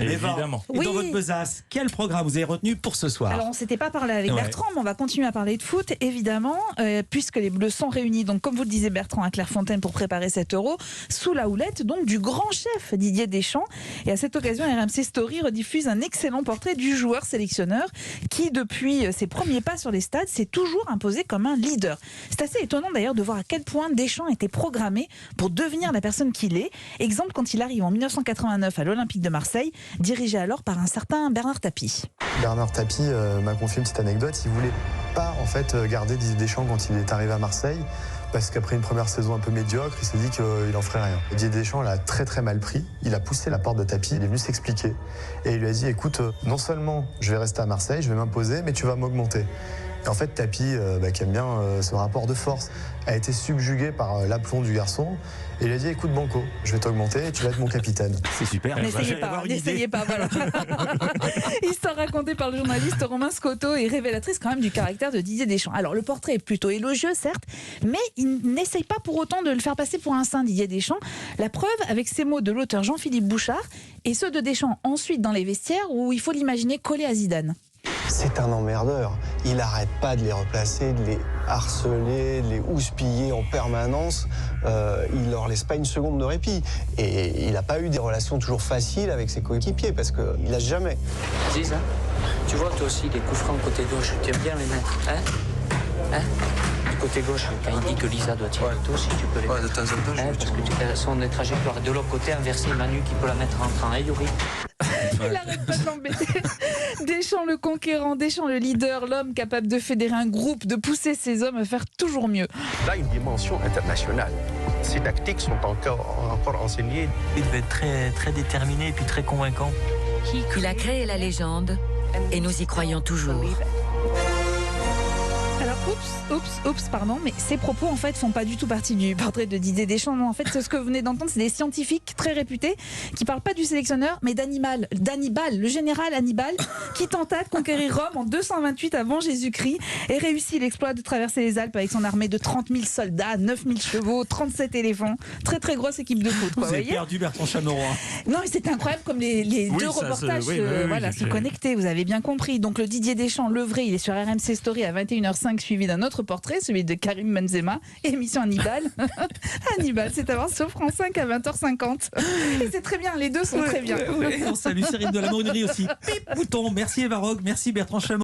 Évidemment. Et dans votre besace, quel programme vous avez retenu pour ce soir? Alors, on ne s'était pas parlé avec Bertrand, mais on va continuer à parler de foot, évidemment, puisque les Bleus sont réunis, donc, comme vous le disiez, Bertrand, à Clairefontaine pour préparer cet Euro, sous la houlette donc, du grand chef Didier Deschamps. Et à cette occasion, RMC Story rediffuse un excellent portrait du joueur sélectionneur qui, depuis ses premiers pas sur les stades, s'est toujours imposé comme un leader. C'est assez étonnant d'ailleurs de voir à quel point Deschamps était programmé pour devenir la personne qu'il est. Exemple, quand il arrive en 1989 à l'Olympique de Marseille, dirigé alors par un certain Bernard Tapie. Bernard Tapie m'a confié une petite anecdote. Il voulait pas en fait garder Didier Deschamps quand il est arrivé à Marseille, parce qu'après une première saison un peu médiocre, il s'est dit qu'il en ferait rien. Didier Deschamps l'a très très mal pris. Il a poussé la porte de Tapie, il est venu s'expliquer et il lui a dit écoute, non seulement je vais rester à Marseille, je vais m'imposer, mais tu vas m'augmenter. Et en fait, Tapie, qui aime bien ce rapport de force, a été subjugué par l'aplomb du garçon. Et il a dit écoute Banco, je vais t'augmenter et tu vas être mon capitaine. C'est super. N'essayez pas, voilà. Histoire racontée par le journaliste Romain Scotto et révélatrice quand même du caractère de Didier Deschamps. Alors le portrait est plutôt élogieux certes, mais il n'essaye pas pour autant de le faire passer pour un saint, Didier Deschamps. La preuve avec ces mots de l'auteur Jean-Philippe Bouchard et ceux de Deschamps ensuite dans les vestiaires où il faut l'imaginer collé à Zidane. C'est un emmerdeur. Il n'arrête pas de les replacer, de les harceler, de les houspiller en permanence. Il leur laisse pas une seconde de répit. Et il n'a pas eu des relations toujours faciles avec ses coéquipiers parce qu'il lâche jamais. Ziz, tu vois toi aussi les coups francs côté gauche, tu aimes bien les mettre, hein? Du côté gauche, quand il dit que Lisa doit tirer, toi aussi tu peux les mettre. De temps en temps, Parce que son des trajectoires de l'autre côté, inversé, Manu qui peut la mettre en train, hein, Yuri? Il arrête pas de l'embêter. Deschamps le conquérant, Deschamps le leader, l'homme capable de fédérer un groupe, de pousser ses hommes à faire toujours mieux. Là, une dimension internationale. Ces tactiques sont encore enseignées. Il devait être très, très déterminé et puis très convaincant. Il a créé la légende et nous y croyons toujours. Alors, pardon, mais ces propos en fait font pas du tout partie du portrait de Didier Deschamps. Non, en fait, ce que vous venez d'entendre, c'est des scientifiques très réputés qui parlent pas du sélectionneur, mais d'Hannibal, le général Hannibal, qui tenta de conquérir Rome en 228 avant Jésus-Christ et réussit l'exploit de traverser les Alpes avec son armée de 30 000 soldats, 9 000 chevaux, 37 éléphants. Très très grosse équipe de foot. Vous avez perdu Bertrand Chameroy. Non, mais c'est incroyable comme les deux reportages se connectaient. Vous avez bien compris. Donc le Didier Deschamps, le vrai, il est sur RMC Story à 21h05, suivi d'un autre portrait, celui de Karim Benzema, émission Hannibal. Hannibal, c'est à voir sur France 5 à 20h50. Et c'est très bien, les deux sont très bien. On salue Cyril de la Morinerie aussi. Pip, bouton. Merci Eva Rogue, merci Bertrand Chameroy.